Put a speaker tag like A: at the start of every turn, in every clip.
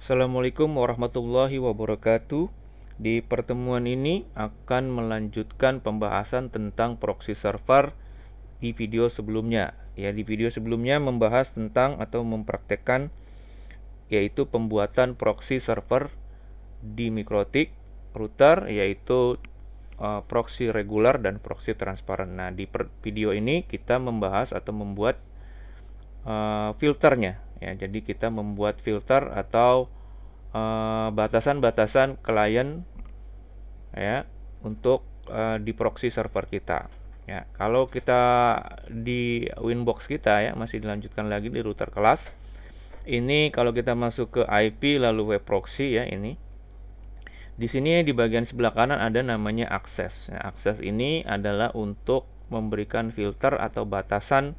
A: Assalamualaikum warahmatullahi wabarakatuh. Di pertemuan ini akan melanjutkan pembahasan tentang proxy server di video sebelumnya. Ya, di video sebelumnya membahas tentang atau mempraktekkan yaitu pembuatan proxy server di MikroTik router, yaitu proxy regular dan proxy transparan. Nah, di video ini kita membahas atau membuat filternya. Ya, jadi kita membuat filter atau batasan-batasan klien ya untuk di proxy server kita. Ya, kalau kita di Winbox kita ya masih dilanjutkan lagi di router kelas. Ini kalau kita masuk ke IP lalu web proxy ya ini. Di sini di bagian sebelah kanan ada namanya akses. Nah, akses ini adalah untuk memberikan filter atau batasan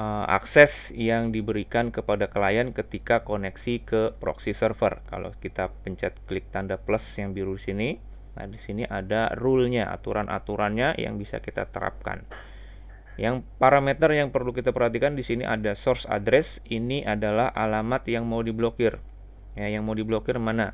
A: akses yang diberikan kepada klien ketika koneksi ke proxy server. Kalau kita pencet klik tanda plus yang biru sini, nah di sini ada rule-nya, aturan-aturannya yang bisa kita terapkan. Yang parameter yang perlu kita perhatikan di sini ada source address, ini adalah alamat yang mau diblokir. Ya, yang mau diblokir mana?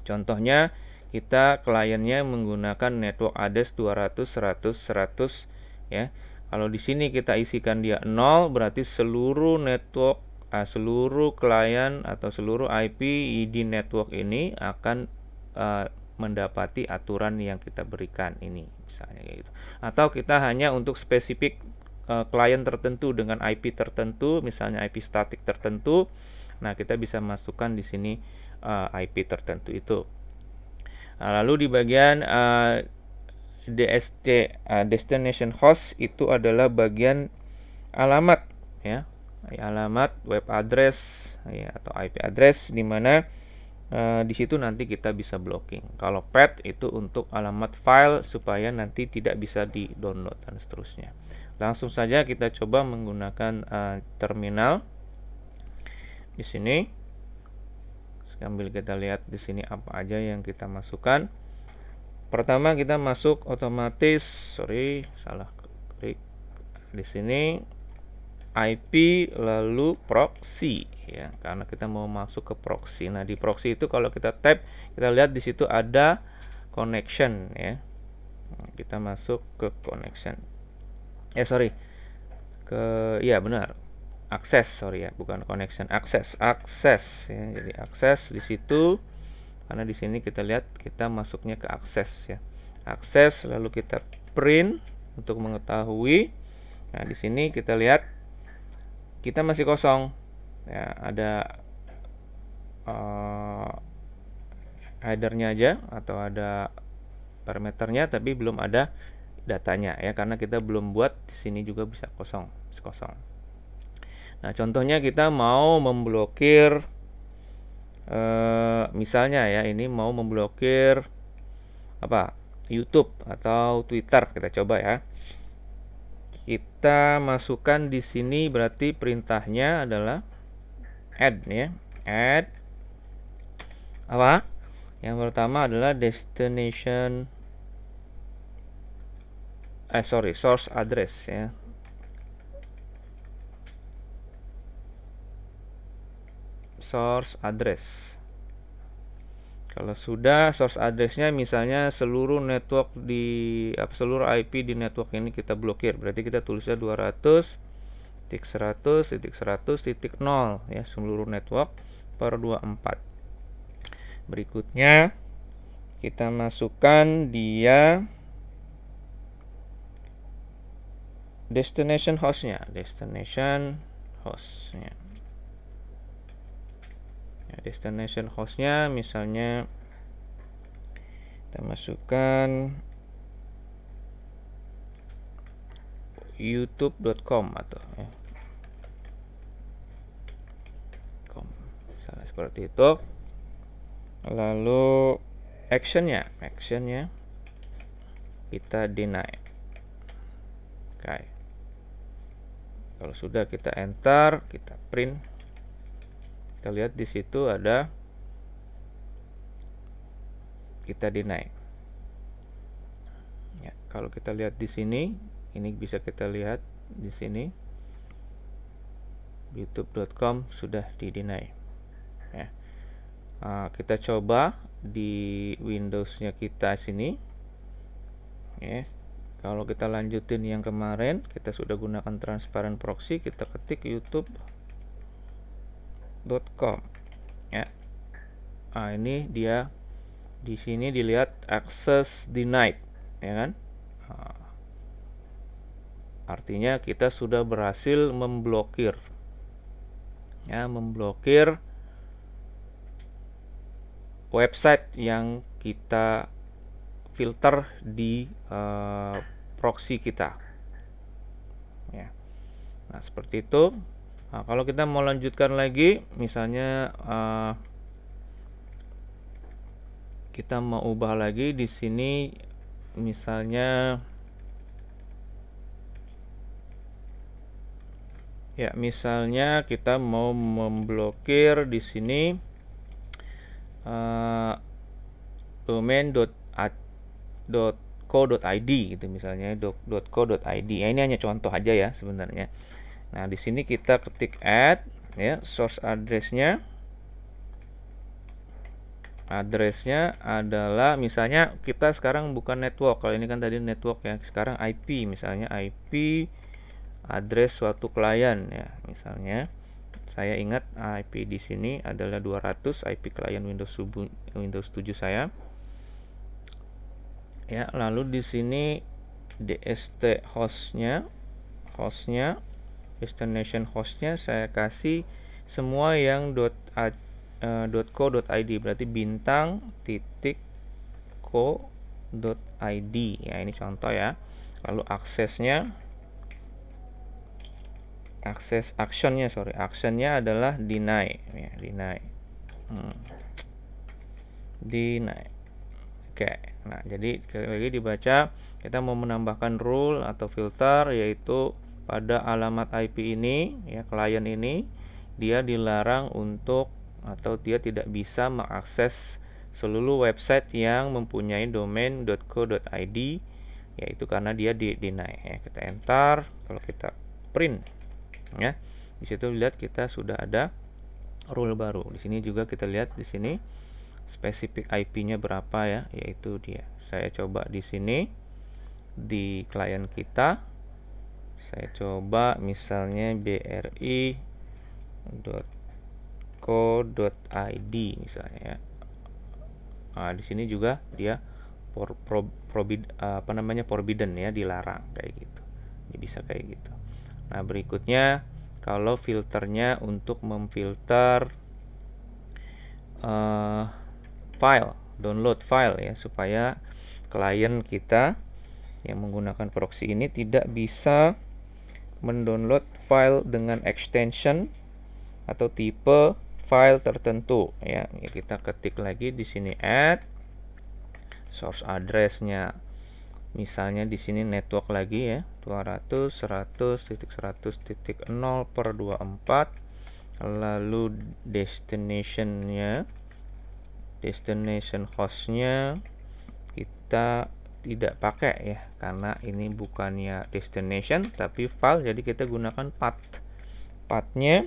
A: Contohnya kita kliennya menggunakan network address 200 100 100 ya. Kalau di sini kita isikan dia 0, berarti seluruh network, seluruh klien atau seluruh IP ID network ini akan mendapati aturan yang kita berikan ini, misalnya gitu. Atau kita hanya untuk spesifik klien tertentu dengan IP tertentu, misalnya IP statik tertentu. Nah, kita bisa masukkan di sini IP tertentu itu. Nah, lalu di bagian DST destination host itu adalah bagian alamat ya, alamat web address ya, atau IP address di mana di situ nanti kita bisa blocking. Kalau path itu untuk alamat file supaya nanti tidak bisa di-download dan seterusnya. Langsung saja kita coba menggunakan terminal di sini. Sambil kita lihat di sini apa aja yang kita masukkan. Pertama kita masuk otomatis, salah klik di sini IP lalu proxy ya, karena kita mau masuk ke proxy. Nah, di proxy itu kalau kita tab, kita lihat di situ ada connection ya. Kita masuk ke connection. Benar. Akses, ya, bukan connection, akses ya. Jadi akses di situ. Karena di sini kita lihat kita masuknya ke akses ya. Akses lalu kita print untuk mengetahui. Nah, di sini kita lihat kita masih kosong. Ya, ada headernya aja atau ada parameternya tapi belum ada datanya ya, karena kita belum buat. Di sini juga bisa kosong. Nah, contohnya kita mau memblokir misalnya ya, ini mau memblokir YouTube atau Twitter. Kita coba ya. Kita masukkan di sini, berarti perintahnya adalah add ya. Add yang pertama adalah destination source address ya. Source address. Kalau sudah source addressnya misalnya seluruh network seluruh IP di network ini kita blokir, berarti kita tulisnya 200.100.100.0 ya, seluruh network per 24. Berikutnya kita masukkan dia destination hostnya. Destination hostnya misalnya kita masukkan youtube.com atau ya, misalnya seperti itu. Lalu actionnya kita deny. Oke. Kalau sudah kita enter, kita print. Kita lihat di situ ada kita deny. Ya, kalau kita lihat di sini, ini bisa kita lihat di sini youtube.com sudah di deny. Ya. Kita coba di Windows-nya kita sini. Kalau kita lanjutin yang kemarin, kita sudah gunakan transparent proxy, kita ketik youtube.com. Ini dia, di sini dilihat access denied, ya kan? Artinya kita sudah berhasil memblokir, memblokir website yang kita filter di proxy kita. Nah, seperti itu. Kalau kita mau lanjutkan lagi, misalnya kita mau ubah lagi di sini, misalnya kita mau memblokir di sini domain.co.id gitu, misalnya .co.id. Ini hanya contoh aja ya sebenarnya. Nah, di sini kita ketik add, source address-nya adalah, misalnya kita sekarang bukan network, kalau ini kan tadi network ya, sekarang IP, misalnya IP address suatu klien ya. Misalnya saya ingat IP di sini adalah 200, IP klien Windows 7 saya. Lalu di sini DST hostnya, destination hostnya saya kasih semua yang .co.id, berarti bintang.co.id ya, ini contoh ya. Lalu aksesnya, actionnya adalah deny ya, deny. Oke. Nah, jadi lagi dibaca, kita mau menambahkan rule atau filter, yaitu pada alamat IP ini ya, klien ini dia dilarang untuk, atau dia tidak bisa mengakses seluruh website yang mempunyai domain .co.id, yaitu karena dia deny ya. Kita enter, kalau kita print ya, di situ lihat kita sudah ada rule baru. Di sini juga kita lihat di sini spesifik IP-nya berapa ya, yaitu dia. Saya coba di sini di klien kita, saya coba misalnya bri.co.id misalnya ya. Di sini juga dia forbidden ya, dilarang kayak gitu. Ini bisa kayak gitu. Nah, berikutnya kalau filternya untuk memfilter download file ya, supaya klien kita yang menggunakan proxy ini tidak bisa mendownload file dengan extension atau tipe file tertentu ya. Kita ketik lagi di sini add source address-nya, misalnya di sini network lagi ya, 200.100.0/24. lalu destination hostnya kita tidak pakai ya, karena ini bukannya destination tapi file, jadi kita gunakan pathnya,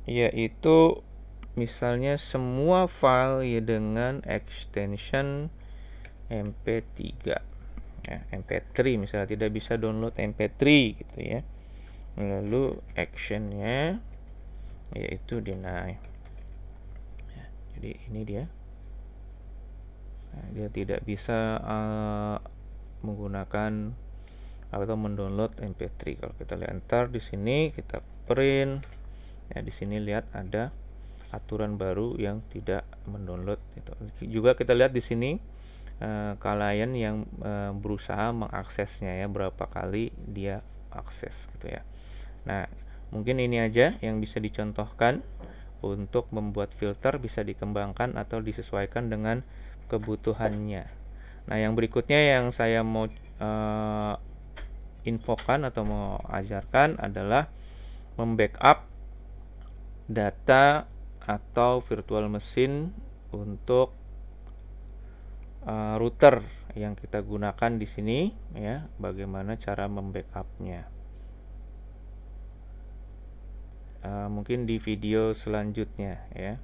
A: yaitu misalnya semua file ya dengan extension mp3 ya, mp3 misalnya, tidak bisa download mp3 gitu ya. Lalu actionnya yaitu deny ya, jadi ini dia. Nah, dia tidak bisa menggunakan atau mendownload mp3. Kalau kita lihat enter di sini, kita print ya, di sini lihat ada aturan baru yang tidak mendownload itu. Juga kita lihat di sini klien yang berusaha mengaksesnya ya, berapa kali dia akses gitu ya. Nah, mungkin ini aja yang bisa dicontohkan untuk membuat filter, bisa dikembangkan atau disesuaikan dengan kebutuhannya. Nah, yang berikutnya yang saya mau infokan atau mau ajarkan adalah membackup data atau virtual machine untuk router yang kita gunakan di sini ya. Bagaimana cara membackupnya? Mungkin di video selanjutnya ya.